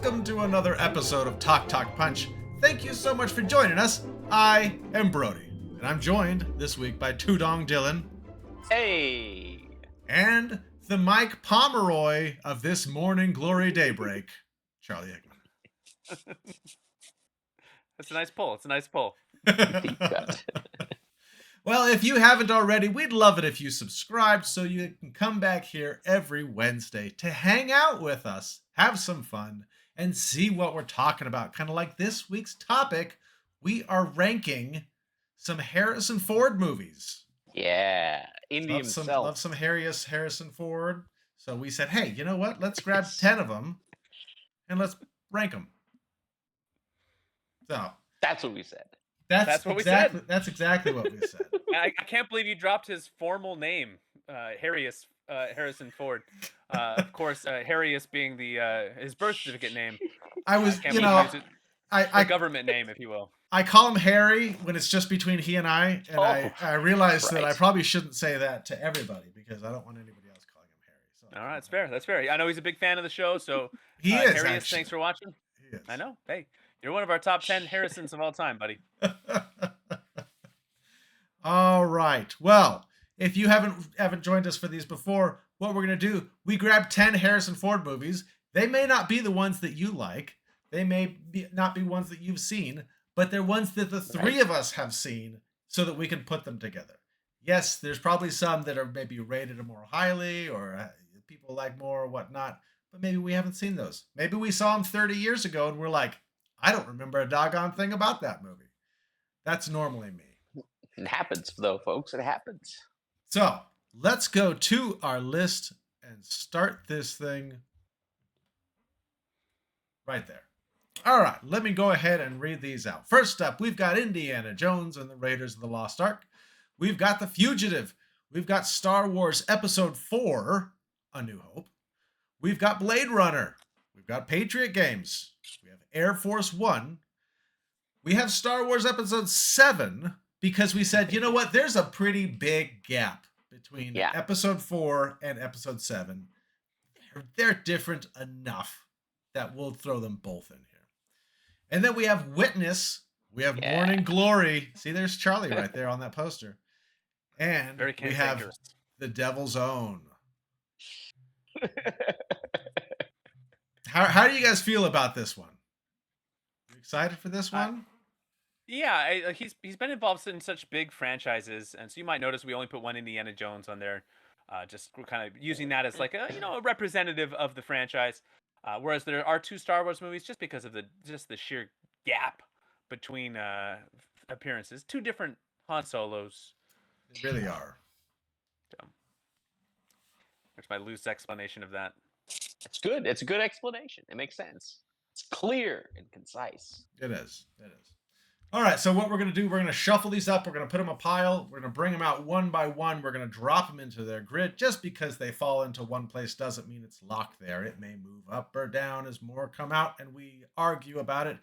welcome to another episode of Talk Talk Punch. Thank you so much for joining us. I am Brody, and I'm joined this week by Tudong Dylan. Hey! And the Mike Pomeroy of this morning glory daybreak, Charlie Eggman. That's a nice pull. It's a nice pull. Deep cut. Well, if you haven't already, we'd love it if you subscribed so you can come back here every Wednesday to hang out with us, have some fun, and see what we're talking about. Kind of like this week's topic, we are ranking some Harrison Ford movies. Yeah, Indy himself. Love some Harrison Ford. So we said, hey, you know what? Let's grab 10 of them and let's rank them. So that's what we said. That's what we said. That's exactly what we said. I can't believe you dropped his formal name, Harrison Ford. Of course, Harrius being the his birth certificate name. I government name, if you will. I call him Harry when it's just between he and I I realized that I probably shouldn't say that to everybody because I don't want anybody else calling him Harry. So all right, that's fair. That's fair. I know he's a big fan of the show, so he is. Harrius, actually. Thanks for watching. He is. I know. Hey, you're one of our top 10 Harrisons of all time, buddy. All right. Well, if you haven't joined us for these before, what we're going to do, we grab 10 Harrison Ford movies. They may not be the ones that you like. They may not be ones that you've seen, but they're ones that the three of us have seen so that we can put them together. Yes, there's probably some that are maybe rated more highly or people like more or whatnot, but maybe we haven't seen those. Maybe we saw them 30 years ago and we're like, I don't remember a doggone thing about that movie. That's normally me. It happens, though, folks. It happens. So let's go to our list and start this thing right there. All right, let me go ahead and read these out. First up, we've got Indiana Jones and the Raiders of the Lost Ark. We've got The Fugitive. We've got Star Wars Episode 4, A New Hope. We've got Blade Runner. We've got Patriot Games. We have Air Force One. We have Star Wars Episode 7 because we said, you know what? There's a pretty big gap between Episode 4 and Episode 7. They're different enough that we'll throw them both in here. And then we have Witness. We have Morning Glory. See, there's Charlie right there on that poster. And we have The Devil's Own. How do you guys feel about this one? You excited for this one? Yeah, he's been involved in such big franchises, and so you might notice we only put one Indiana Jones on there. Just kind of using that as like a representative of the franchise. Whereas there are two Star Wars movies just because of the sheer gap between appearances. Two different Han Solos. They really are. So, there's my loose explanation of that. It's good. It's a good explanation. It makes sense. It's clear and concise. It is. All right, so what we're going to do, we're going to shuffle these up. We're going to put them in a pile. We're going to bring them out one by one. We're going to drop them into their grid. Just because they fall into one place doesn't mean it's locked there. It may move up or down as more come out, and we argue about it.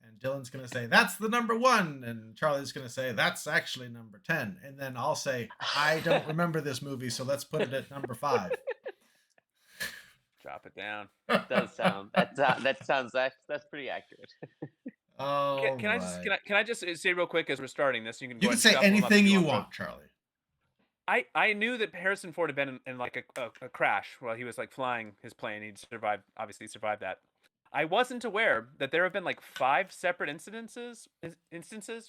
And Dylan's going to say, that's the number 1. And Charlie's going to say, that's actually number 10. And then I'll say, I don't remember this movie, so let's put it at number 5. Drop it down. That does sound. That's pretty accurate. Oh, can I just say real quick as we're starting this? You can say anything you want, Charlie. I knew that Harrison Ford had been in like a crash while he was like flying his plane. He'd survived that. I wasn't aware that there have been like 5 separate instances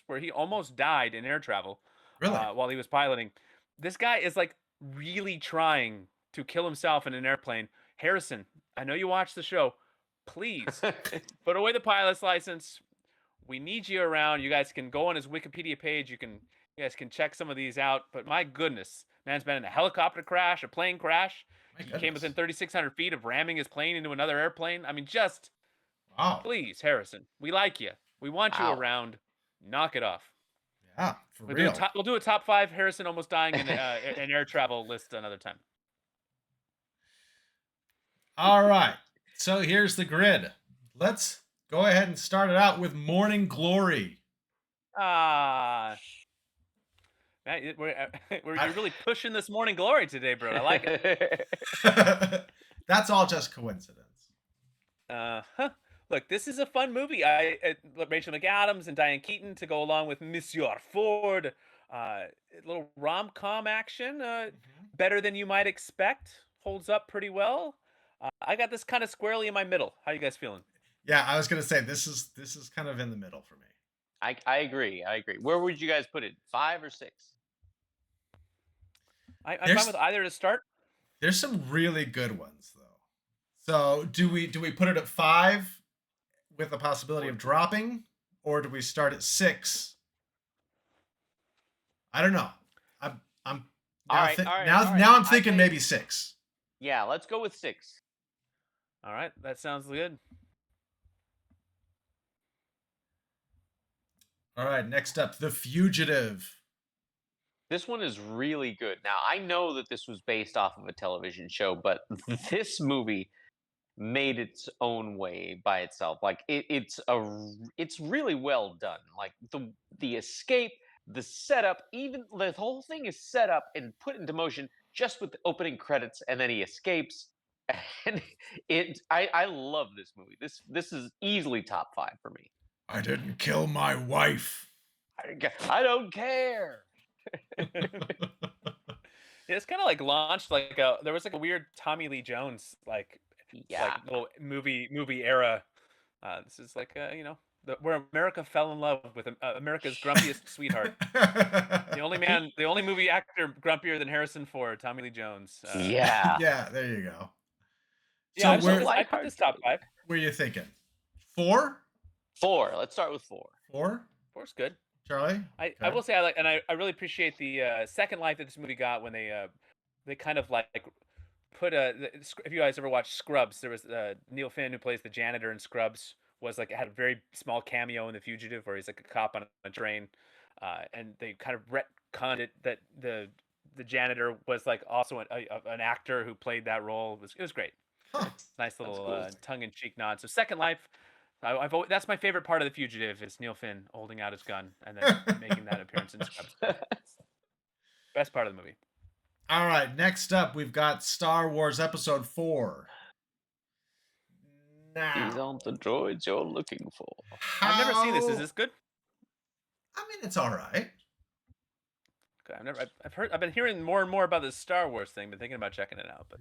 where he almost died in air travel. Really? While he was piloting. This guy is like really trying to kill himself in an airplane. Harrison, I know you watch the show. Please put away the pilot's license. We need you around. You guys can go on his Wikipedia page. You guys can check some of these out. But my goodness, man's been in a helicopter crash, a plane crash. He came within 3,600 feet of ramming his plane into another airplane. I mean, please, Harrison, we like you. We want you around. Knock it off. Yeah, for real. We'll do a top 5 Harrison almost dying in an air travel list another time. All right. So here's the grid. Let's go ahead and start it out with Morning Glory. Man, you're really pushing this Morning Glory today, bro. I like it. That's all just coincidence. Look, this is a fun movie. Rachel McAdams and Diane Keaton to go along with Monsieur Ford. A little rom-com action, better than you might expect. Holds up pretty well. I got this kind of squarely in my middle. How you guys feeling? Yeah, I was gonna say this is kind of in the middle for me. I agree. Where would you guys put it? 5 or 6? I'm fine with either to start. There's some really good ones though. So do we put it at 5 with the possibility of dropping, or do we start at 6? I don't know. I'm now I'm thinking maybe 6. Yeah, let's go with 6. All right, that sounds good. All right, next up, The Fugitive. This one is really good. Now, I know that this was based off of a television show, but this movie made its own way by itself. Like it's really well done. Like the escape, the setup, even the whole thing is set up and put into motion just with the opening credits, and then he escapes. And I love this movie. This is easily top 5 for me. I didn't kill my wife. I don't care. It's kind of like launched like there was like a weird Tommy Lee Jones like little movie era. This is like where America fell in love with America's grumpiest sweetheart. The only movie actor grumpier than Harrison Ford, Tommy Lee Jones. Yeah, there you go. Yeah, so I put this top 5. Where are you thinking? 4? 4. Let's start with 4. 4? 4's good. Charlie? I will say I really appreciate the second life that this movie got when they kind of like put if you guys ever watched Scrubs, there was Neil Finn, who plays the janitor in Scrubs, had a very small cameo in The Fugitive where he's like a cop on a train, and they kind of retconned it that the janitor was like also an actor wit played that role. It was great. Huh. Nice little tongue-in-cheek nod. So second life. That's my favorite part of The Fugitive is Neil Finn holding out his gun and then making that appearance in Scrubs. Best part of the movie. All right, next up we've got Star Wars Episode 4. Now, these aren't the droids you're looking for. I've never seen this. Is this good? I mean, it's all right. Okay, I've been hearing more and more about this Star Wars thing. Been thinking about checking it out, but.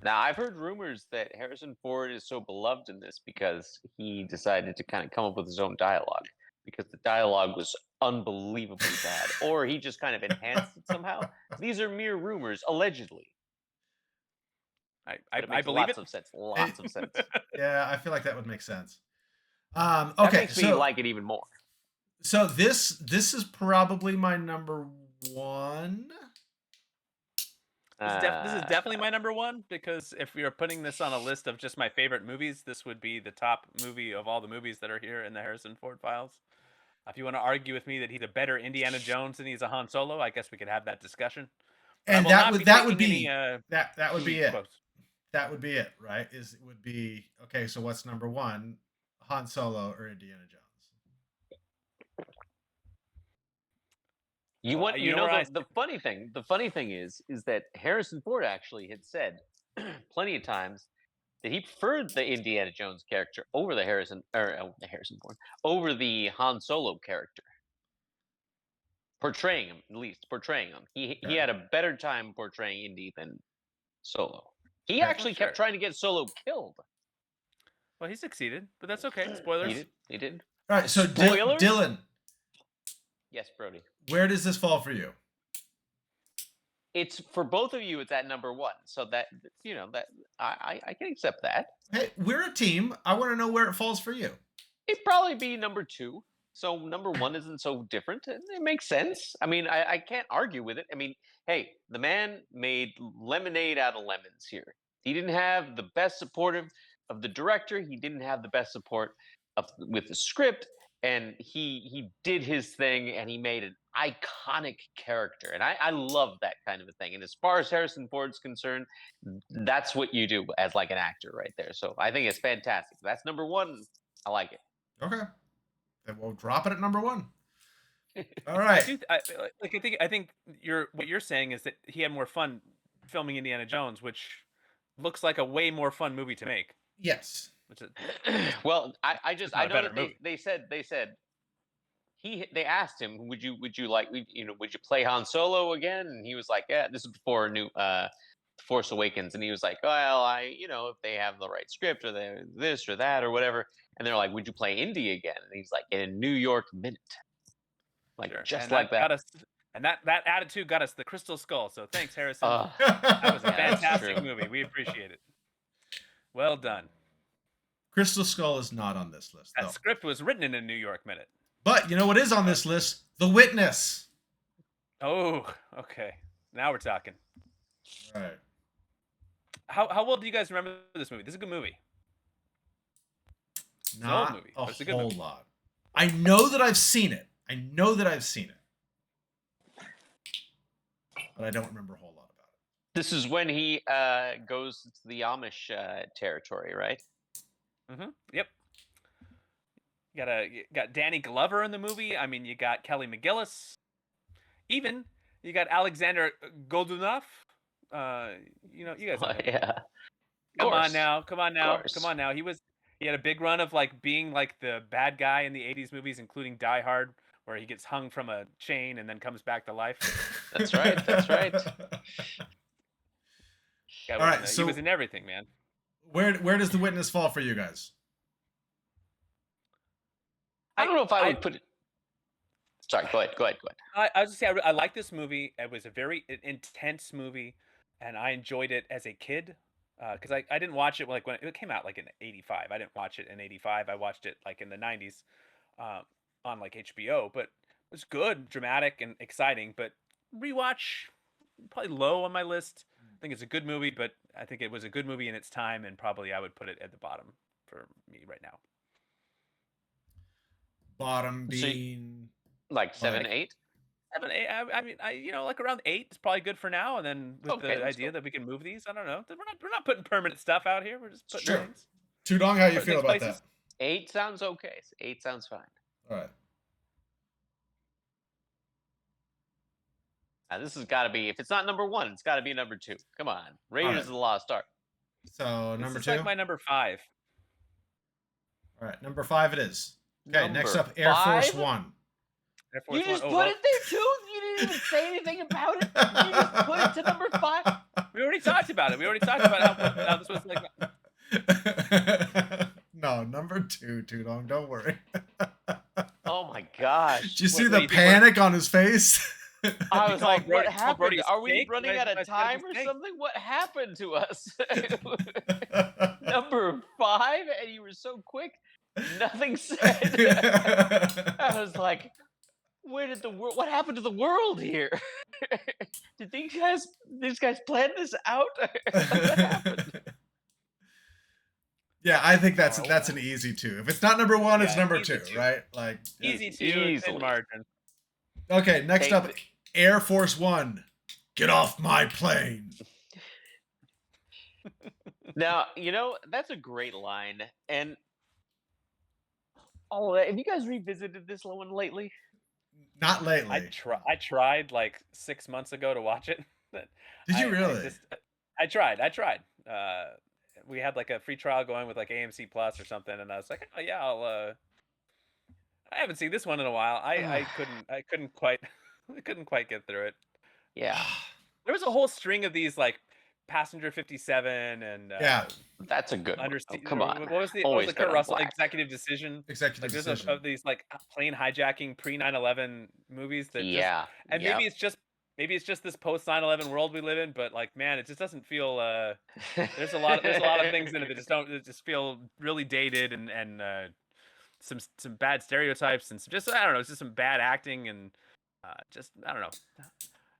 Now, I've heard rumors that Harrison Ford is so beloved in this because he decided to kind of come up with his own dialogue, because the dialogue was unbelievably bad, or he just kind of enhanced it somehow. These are mere rumors, allegedly. I believe lots of sense. Lots of sense. Yeah, I feel like that would make sense. Okay, that makes me like it even more. So this is probably my number 1. This is definitely my number 1, because if we were putting this on a list of just my favorite movies, this would be the top movie of all the movies that are here in the Harrison Ford files. If you want to argue with me that he's a better Indiana Jones than he's a Han Solo, I guess we could have that discussion. And that would be it. That would be it, right? It would be okay. So what's number 1, Han Solo or Indiana Jones? The funny thing is that Harrison Ford actually had said plenty of times that he preferred the Indiana Jones character over the over the Han Solo character. Portraying him. He had a better time portraying Indy than Solo. He actually kept trying to get Solo killed. Well, he succeeded, but that's okay. Spoilers. He did. All right, so Dylan. Yes, Brody. Where does this fall for you? It's for both of you. It's at number 1, so that that I can accept that. Hey, we're a team. I want to know where it falls for you. It'd probably be number 2. So number 1 isn't so different. It makes sense. I mean, I can't argue with it. I mean, hey, the man made lemonade out of lemons here. He didn't have the best support of the director. He didn't have the best support with the script. And he did his thing, and he made an iconic character. And I love that kind of a thing. And as far as Harrison Ford's concerned, that's what you do as like an actor right there. So I think it's fantastic. That's number 1. I like it. Okay. Then we'll drop it at number 1. All right. I think what you're saying is that he had more fun filming Indiana Jones, which looks like a way more fun movie to make. Yes. Which is, Well, I it's I not a know better that movie. they said they asked him, would you like, would you play Han Solo again? And he was like, yeah, this is before new Force Awakens, and he was like, well, if they have the right script or they this or that or whatever, and they're like, would you play Indy again? And he's like, in a New York minute, like Sure. just And like that got that. us, and that attitude got us the Crystal Skull. So thanks, Harrison. Uh, That was a yeah, that's fantastic true. movie. We appreciate it. Well done. Crystal Skull is not on this list, That though. script was written in a New York minute. But you know what is on this list? The Witness. Oh, okay. Now we're talking. All right. How well do you guys remember this movie? This is a good movie. It's an old Not movie, a but it's a good whole movie. lot. I know that I've seen it. But I don't remember a whole lot about it. This is when he goes to the Amish territory, right? Mm-hmm. Yep. You got Danny Glover in the movie. I mean, you got Kelly McGillis. Even you got Alexander Godunov. You guys know him. Yeah. Come on now. course. He had a big run of like being like the bad guy in the 80s movies, including Die Hard, where he gets hung from a chain and then comes back to life. That's right. That's right. All right, he so- was in everything, man. Where does The Witness fall for you guys? I don't know if I would put it. Sorry, go ahead. I was just say I like this movie. It was a very intense movie, and I enjoyed it as a kid. Because I didn't watch it like when it came out like in '85. I didn't watch it in '85. I watched it like in the '90s, on like HBO. But it was good, dramatic, and exciting. But rewatch, probably low on my list. I think it's a good movie, but I think it was a good movie in its time, and probably I would put it at the bottom for me right now. Bottom being Like 7, Like- 8. 7, 8. I mean, like around 8 is probably good for now. And then with Okay, the let's idea go. that we can move these, I don't know. We're not putting permanent stuff out here. We're just putting Sure. things. Tudong, how you Put feel things about places. that? 8 sounds okay. 8 sounds fine. All right. Now, this has got to be, if it's not number 1, it's got to be number 2. Come on. Raiders right. of the Lost Ark. So This number is 2. like my number 5. All right, number 5 it is. Okay, next Number up, Air Force 5? One. Air Force You just One. put it there too? You didn't even say anything about it? You just put it to number 5? We already talked about it. We already talked about how this was like. No, number 2, Tudong. Don't worry. Oh my gosh. Did you see What the do you think we're- panic on his face? I was like, Brody- what happened? Brody's Are we steak? running I- out I of said it was time or steak. something? What happened to us? Number 5, and you were so quick. Nothing said. I was like, where did the world? What happened to the world here? Did these guys plan this out? What happened? Yeah, I think that's Oh, an easy 2. If it's not number 1, it's Yeah, number easy 2, 2. right? Like Easy to Easily. in margin. Okay, next Take up, it. Air Force One. Get off my plane. Now, that's a great line. And all of that. Have you guys revisited this one lately? Not lately. I tried like 6 months ago to watch it. Did you really? I tried. We had like a free trial going with like AMC Plus or something, and I was like, oh yeah, I haven't seen this one in a while. I couldn't quite get through it. Yeah. There was a whole string of these like Passenger 57 and Yeah. That's a good one. Under Oh, come on. What was the Always Kurt been on Russell black. executive decision? Executive Like there's decision. of these like plane hijacking pre 9/11 movies that Yeah. and yep. maybe it's just this post 9/11 world we live in, but like man, it just doesn't feel there's a lot of things in it that just feel really dated and some bad stereotypes and just I don't know, it's just some bad acting and just I don't know.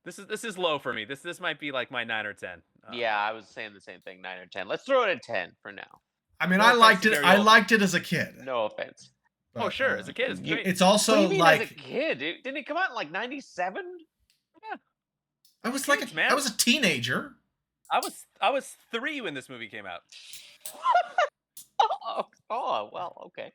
This is low for me. This might be like my 9 or 10. Yeah, I was saying the same thing. 9 or 10. Let's throw it at 10 for now. I mean, No I offense liked to it. Gary I Oldman. liked it as a kid. No offense. Oh But, sure, as a kid, it's you- great. It's What do also you mean like as a kid? Didn't it come out in like 97? I was like Kids, man. I was a teenager. I was 3 when this movie came out. Oh, well, okay.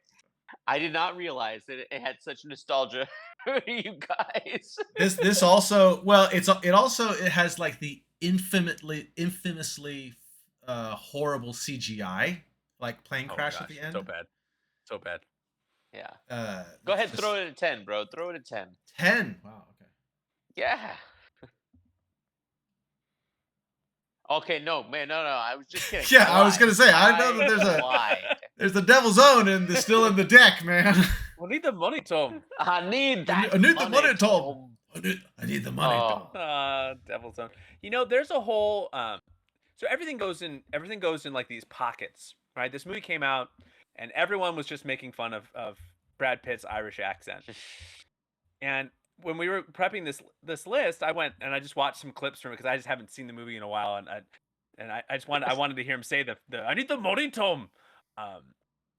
I did not realize that it had such nostalgia for you guys. This also it has like the infamously horrible CGI. like plane Oh crash gosh, at the end. so bad, so bad. Yeah. Go It's ahead, just throw it at 10, bro. Throw it at 10. 10. Wow. Okay. Yeah. Okay, no, man, no. I was just kidding. Yeah, I was lied. gonna say I know that lied. there's the devil's own and they're still in the deck, man. We need the money, Tom. I need that. I need the money, Tom. Tom. I need the money, Oh. Tom. Devil's Own. You know, there's a whole so everything goes in like these pockets, right? This movie came out and everyone was just making fun of Brad Pitt's Irish accent. And when we were prepping this list, I went and I just watched some clips from it because I just haven't seen the movie in a while, and I just wanted to hear him say the I need the money, Tom.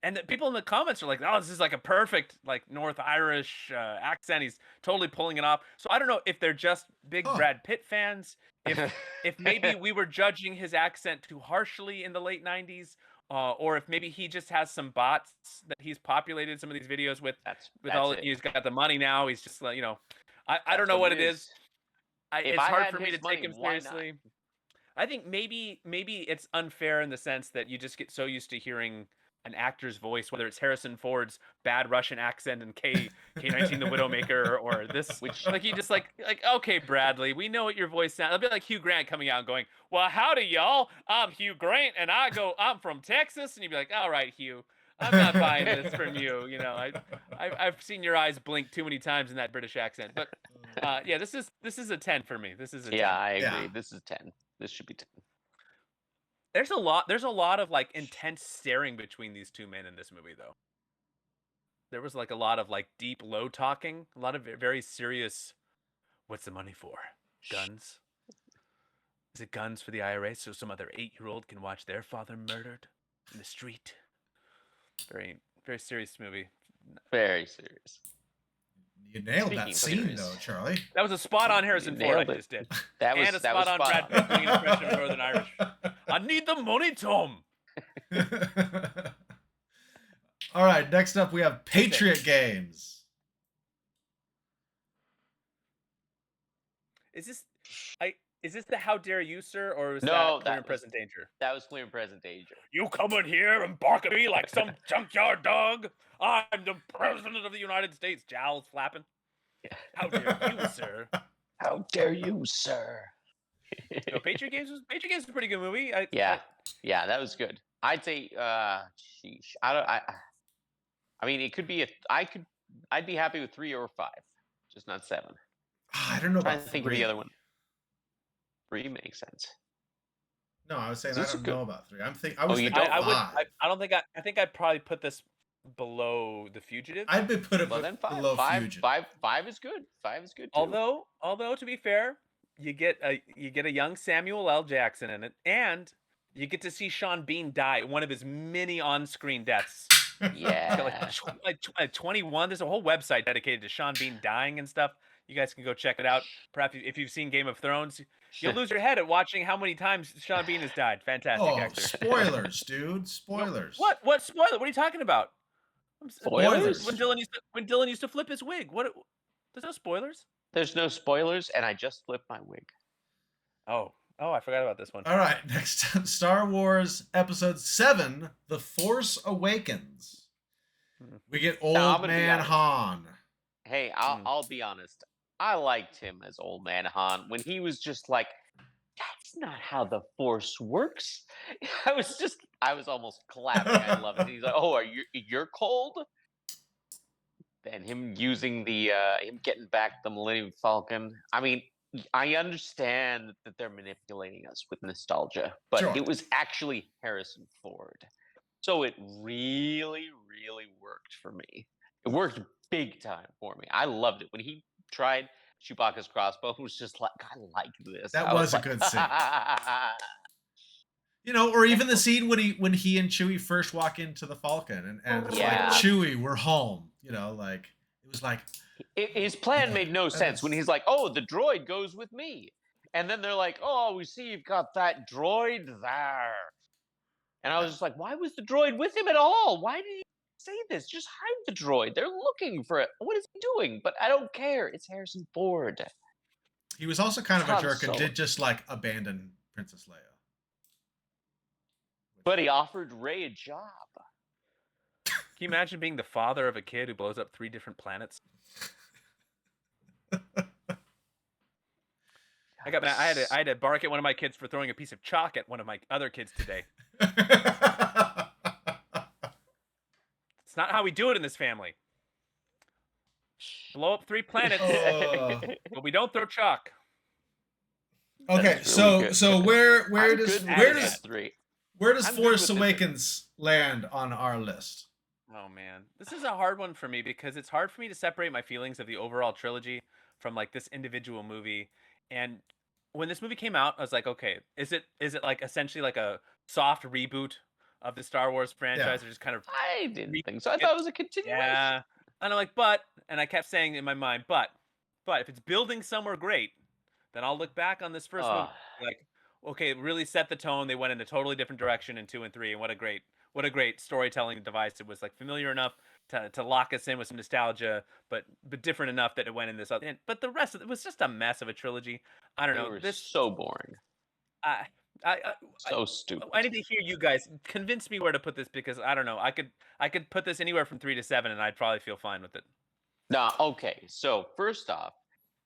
And the people in the comments are like, oh, this is like a perfect like North Irish accent. He's totally pulling it off. So I don't know if they're just big Brad Pitt fans, if maybe we were judging his accent too harshly in the late 90s, or if maybe he just has some bots that he's populated some of these videos with. That's all it. he's got the money now. He's just like, I don't That's know what it is. It's I hard had for me his to money, take him why not? seriously. I think maybe it's unfair in the sense that you just get so used to hearing an actor's voice, whether it's Harrison Ford's bad Russian accent in K-19 The Widowmaker, or this, Which like you just like okay, Bradley, we know what your voice sounds. It'll be like Hugh Grant coming out and going, well, howdy y'all, I'm Hugh Grant and I'm from Texas, and you'd be like, all right, Hugh, I'm not buying this from you. You know, I've seen your eyes blink too many times in that British accent. But yeah, this is a 10 for me. This is a 10. I agree. Yeah. This is 10. This should be 10. There's a lot of like intense staring between these two men in this movie, though. There was like a lot of like deep low talking, a lot of very serious. What's the money for? Guns? Is it guns for the IRA so some other 8-year-old can watch their father murdered in the street? Very, very serious movie. Very serious. You nailed Speaking that of scene, serious. though, Charlie. That was a spot on Harrison Ford. nailed I it. just did. That was And a that spot was on Brad spot Pitt on. doing an impression of Northern Irish. I need the money, Tom. All right, next up we have Patriot Games. Is this the How Dare You, Sir, or was No, that Clear that and was- Present Danger? That was clear and present danger. You come in here and bark at me like some junkyard dog? I'm the President of the United States. Jowls flapping. How dare you, sir? How dare you, sir? No, Patriot Games was a pretty good movie. Yeah, that was good. I'd say, sheesh. I mean, it could be I'd be happy with 3 or 5, just not 7. I don't know Trying about to think 3. of the other one. 3 makes sense. No, I was saying Is I this a don't good- know about 3. I was you thinking don't? 5. I don't think I think I'd probably put this below The Fugitive. I'd be put it Well, then below Fugitive. 5 is good. 5 is good too. Although to be fair, you get a young Samuel L. Jackson in it, and you get to see Sean Bean die, one of his many on-screen deaths. Yeah. Like 21. There's a whole website dedicated to Sean Bean dying and stuff. You guys can go check it out. Perhaps if you've seen Game of Thrones, you'll lose your head at watching how many times Sean Bean has died. Fantastic Oh, actor. spoilers, dude. Spoilers. What? What spoiler? What are you talking about? Spoilers? When Dylan used to flip his wig. What? There's no spoilers. There's no spoilers, and I just flipped my wig. Oh, I forgot about this one. All right, next up, Star Wars Episode 7, The Force Awakens. We get Now, I'm Old gonna be Man honest. Han. Hey, I'll be honest. I liked him as Old Man Han when he was just like, "That's not how the Force works." I was almost clapping. I loved it. He's like, "Oh, you're cold?" And him using him getting back the Millennium Falcon. I mean, I understand that they're manipulating us with nostalgia, but Sure. it was actually Harrison Ford. So it really, really worked for me. It worked big time for me. I loved it. When he tried Chewbacca's crossbow, it was just like, I like this. That I was a like, good scene. You know, or even the scene when he and Chewie first walk into the Falcon and it's Yeah. like, Chewie, we're home. You know, like it was like His plan made no sense when he's like, "Oh, the droid goes with me," and then they're like, "Oh, we see you've got that droid there," and I was just like, "Why was the droid with him at all? Why did he say this? Just hide the droid. They're looking for it. What is he doing?" But I don't care. It's Harrison Ford. he was also kind of a Han jerk and Solo. did just like abandon Princess Leia. But he offered Ray a job. Can you imagine being the father of a kid who blows up 3 different planets? I had to bark at one of my kids for throwing a piece of chalk at one of my other kids today. It's not how we do it in this family. Blow up 3 planets, but we don't throw chalk. Okay, really so where I'm does good where with does that 3. where does I'm good Force with this. Awakens land on our list? Oh man, this is a hard one for me because it's hard for me to separate my feelings of the overall trilogy from like this individual movie. And when this movie came out, I was like, okay, is it like essentially like a soft reboot of the Star Wars franchise, or just kind of I didn't think so. I it- thought it was a continuation. yeah? And I'm like, and I kept saying in my mind, but if it's building somewhere great, then I'll look back on this first movie like, okay, it really set the tone. They went in a totally different direction in 2 and 3, and what a great storytelling device. It was like familiar enough to lock us in with some nostalgia, but different enough that it went in this other. But the rest of it was just a mess of a trilogy. I don't They know. were This so boring. I I So stupid. I need to hear you guys convince me where to put this because I don't know. I could put this anywhere from 3 to 7, and I'd probably feel fine with it. Now, okay. So first off,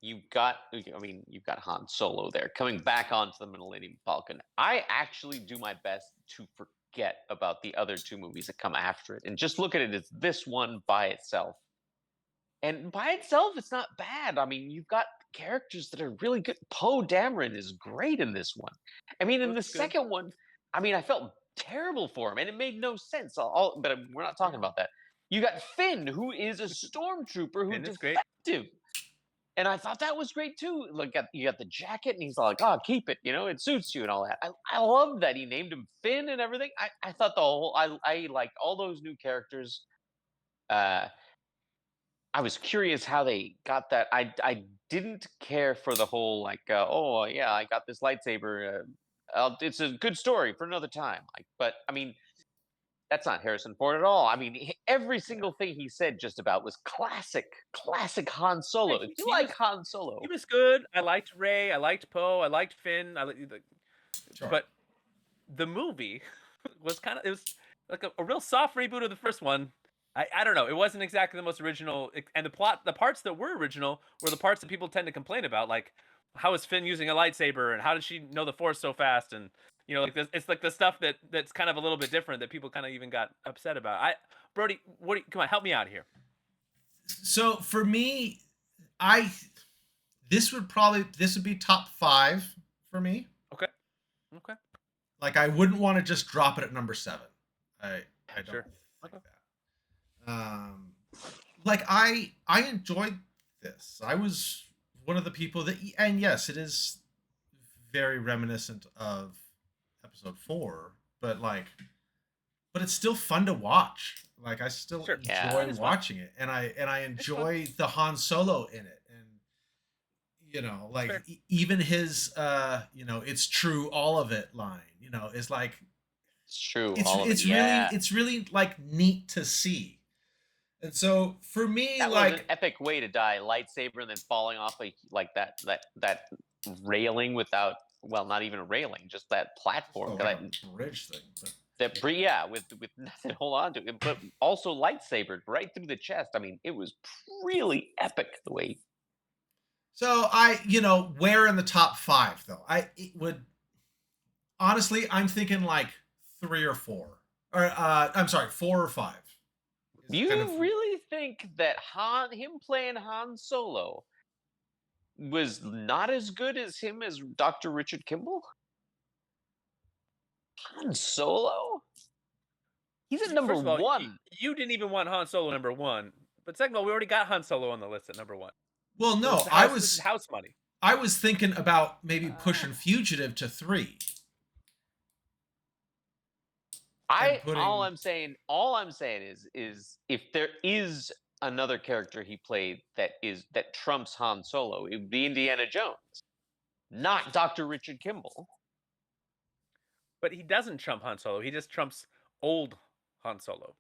you've got Han Solo there coming back onto the Millennium Falcon. I actually do my best to forget about the other 2 movies that come after it and just look at it as this one by itself. And by itself, it's not bad. I mean, you've got characters that are really good. Poe Dameron is great in this one. I mean, in the Looks good. second one, I mean, I felt terrible for him, and it made no sense. But we're not talking about that. You got Finn, who is a stormtrooper who Finn is great. defective, and I thought that was great too. Like, you got the jacket, and he's like, "Oh, keep it. You know, it suits you and all that." I love that he named him Finn and everything. I thought the whole I liked all those new characters. I was curious how they got that. I didn't care for the whole like, oh yeah, I got this lightsaber. It's a good story for another time. Like, but I mean, that's not Harrison Ford at all. I mean, every single thing he said just about was classic Han Solo. If you like Han Solo, He was good. I liked Rey. I liked Poe. I liked Finn. Sure. But the movie was it was like a real soft reboot of the first one. I don't know. It wasn't exactly the most original, and the parts that were original were the parts that people tend to complain about, like how is Finn using a lightsaber and how did she know the Force so fast, and like this, it's like the stuff that's kind of a little bit different that people kind of even got upset about. Brody, come on, help me out here. So for me, this would be top 5 for me. Okay. Like I wouldn't want to just drop it at number 7. I don't Sure. like that. Like I enjoyed this. I was one of the people that, and yes, it is very reminiscent of episode 4, but it's still fun to watch. Like I still enjoy watching it, and I enjoy the Han Solo in it, and like even his it's true all of it line, is like it's true. It's really like neat to see. And so for me, that like was an epic way to die, lightsaber and then falling off like that railing without, well, not even a railing, just that platform, like a bridge thing. With nothing to hold on to it, but also lightsabered right through the chest. I mean, it was really epic the way. So where in the top 5 though? Honestly, I'm thinking like 3 or 4, or I'm sorry, 4 or 5. Do you really think that him playing Han Solo was not as good as him as Dr. Richard Kimball? Han Solo? He's at number 1. You didn't even want Han Solo number 1. But second of all, we already got Han Solo on the list at number 1. Well, no, this is house money. I was thinking about maybe pushing Fugitive to 3. All I'm saying is if there is another character he played that trumps Han Solo, it would be Indiana Jones, not Dr. Richard Kimball. But he doesn't trump Han Solo. He just trumps old Han Solo.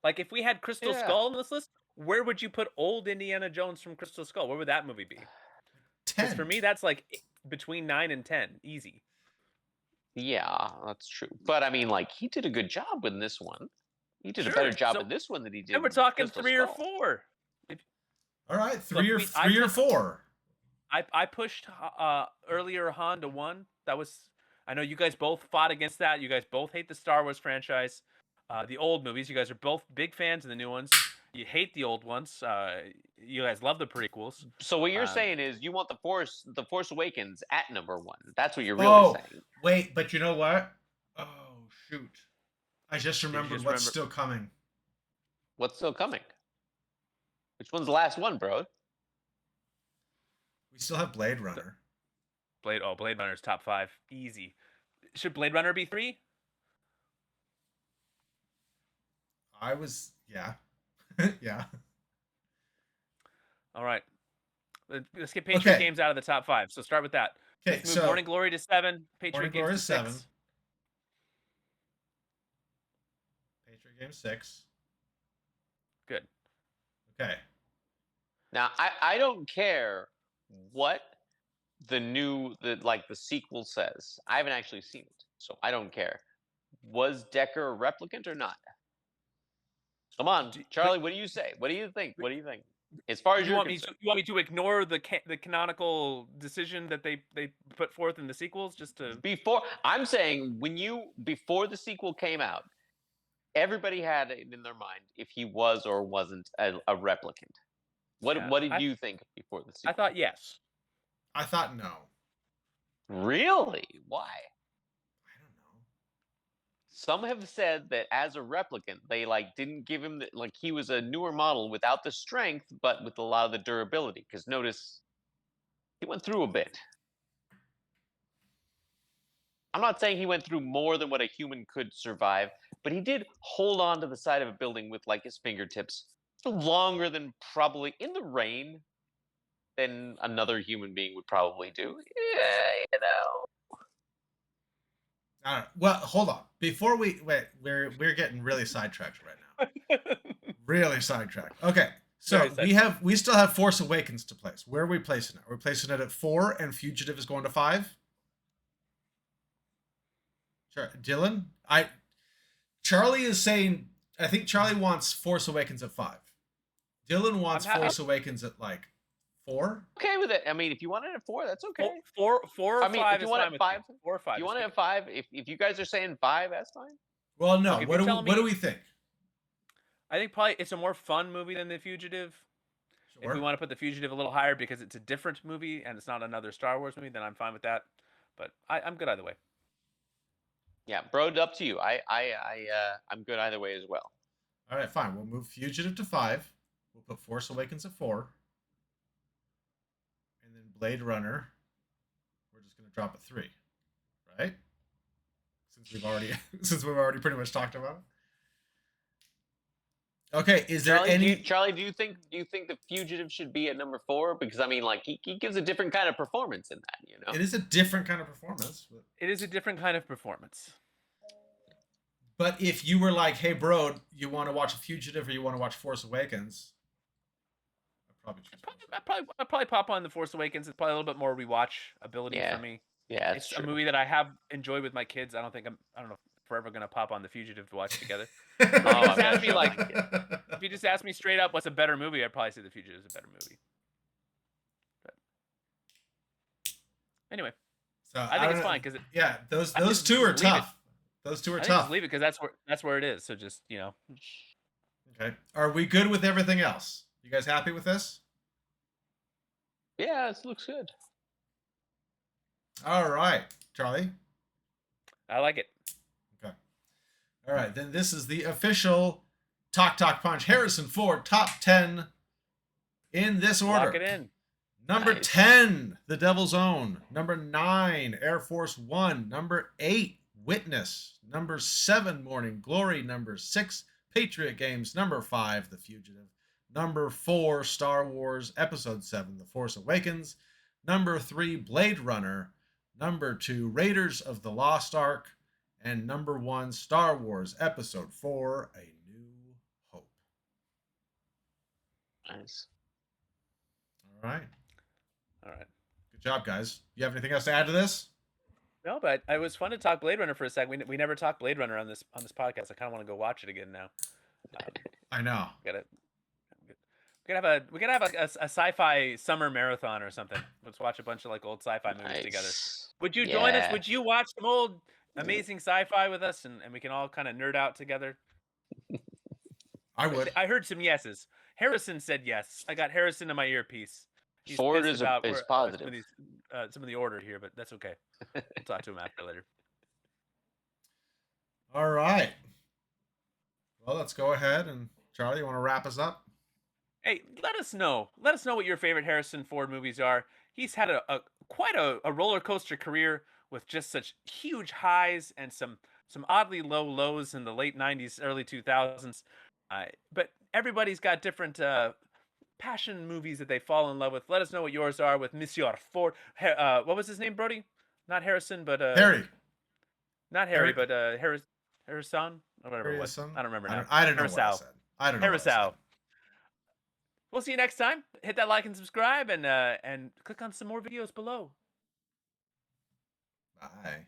Like if we had Crystal Skull on this list, where would you put old Indiana Jones from Crystal Skull? Where would that movie be? 10. For me, that's like between 9 and 10, easy. Yeah, that's true. But I mean, like, he did a good job in this one. He did a Sure. better job So, in this one than he did and we're in talking Crystal 3 or Skull. 4. All right, Look, I three or took four. I pushed earlier Han to 1. That was I know you guys both fought against that. You guys both hate the Star Wars franchise. The old movies. You guys are both big fans of the new ones. You hate the old ones. You guys love the prequels. So what you're Um, saying is you want the Force Awakens at number 1. That's what you're really Oh, saying. wait, but you know what? Oh, shoot. I just you remembered just what's remember still coming. What's still coming? Which one's the last one, bro? We still have Blade Runner. Blade Runner's top 5. Easy. Should Blade Runner be 3? Yeah. Yeah. All right. Let's get Patriot Okay. Games out of the top 5. So start with that. Okay, Let's move so Morning Glory to 7. Morning Patriot Games Glory to is 6. 7. Patriot Game 6. Good. Okay. Now, I don't care what the sequel says. I haven't actually seen it, so I don't care. Was Decker a replicant or not? Come on, Charlie. What do you say? What do you think? What do you think? As far as You you're want concerned, me to ignore the canonical decision that they put forth in the sequels just to before I'm saying before the sequel came out, everybody had it in their mind if he was or wasn't a replicant. What did you think before the sequel? I thought yes. I thought no. Really? Why? I don't know. Some have said that as a replicant, they didn't give him he was a newer model without the strength, but with a lot of the durability. Because notice, he went through a bit. I'm not saying he went through more than what a human could survive, but he did hold on to the side of a building with his fingertips for longer than probably in the rain than another human being would probably do. Yeah, Well, hold on. Before we're getting really sidetracked right now. Really sidetracked. Okay. So we still have Force Awakens to place. Where are we placing it? We're placing it at 4 and Fugitive is going to 5? Sure. Dylan? Charlie is saying I think Charlie wants Force Awakens at 5. Dylan wants Force Awakens at 4. Okay with it. I mean, if you want it at 4, that's okay. 4 or 5 if you is want fine it with 5, me. 4 or 5. You want it at 5? If you guys are saying 5, that's fine. Well, no. Look, what do we think? I think probably it's a more fun movie than The Fugitive. Sure. If we want to put The Fugitive a little higher because it's a different movie and it's not another Star Wars movie, then I'm fine with that. But I'm good either way. Yeah, bro, up to you. I'm good either way as well. All right, fine. We'll move Fugitive to 5. We'll put Force Awakens at 4. And then Blade Runner, we're just going to drop at 3. Right? Since we've already pretty much talked about it. Okay, is there any Charlie, do you think The Fugitive should be at number 4? Because I mean, he gives a different kind of performance in that, you know. It is a different kind of performance. It is a different kind of performance. But if you were like, "Hey, bro, you want to watch a Fugitive or you want to watch Force Awakens?" I'd probably pop on The Force Awakens. It's probably a little bit more rewatch ability for me. Yeah, it's a movie that I have enjoyed with my kids. I don't know if we're ever gonna pop on The Fugitive to watch together. If you just ask me straight up what's a better movie, I'd probably say The Fugitive is a better movie. But anyway, so I think it's fine because those two are tough. Those two are tough. Just leave it because that's where it is. So just Okay. Are we good with everything else? You guys happy with this? Yeah, this looks good. All right, Charlie. I like it. Okay. All right, then this is the official Talk Punch Harrison Ford top 10 in this order. Lock it in. Number 10, The Devil's Own. Number 9, Air Force One. Number 8, Witness. Number 7, Morning Glory. Number 6, Patriot Games. Number 5, The Fugitive. Number 4, Star Wars Episode 7, The Force Awakens. Number 3, Blade Runner. Number 2, Raiders of the Lost Ark. And number 1, Star Wars Episode 4, A New Hope. Nice. All right. All right. Good job, guys. You have anything else to add to this? No, but it was fun to talk Blade Runner for a second. We never talked Blade Runner on this podcast. I kind of want to go watch it again now. I know. We gotta have a sci-fi summer marathon or something. Let's watch a bunch of like old sci-fi movies together. Nice. Would you join us? Yeah. Would you watch some old amazing sci-fi with us, and we can all kind of nerd out together? I would. I heard some yeses. Harrison said yes. I got Harrison in my earpiece. He's Ford pissed is about positive. some of the order here, but that's okay. We'll talk to him after later. All right. Well, let's go ahead and Charlie, you want to wrap us up? Hey, let us know. Let us know what your favorite Harrison Ford movies are. He's had quite a roller coaster career with just such huge highs and some oddly low lows in the late '90s, early 2000s. But everybody's got different passion movies that they fall in love with. Let us know what yours are with Monsieur Ford. What was his name, Brody? Not Harrison, but Harry. Not Harry, but Harrison, or whatever it was. Harrison? I don't remember now. I don't know what I said. I don't know what I said. We'll see you next time. Hit that like and subscribe, and click on some more videos below. Bye.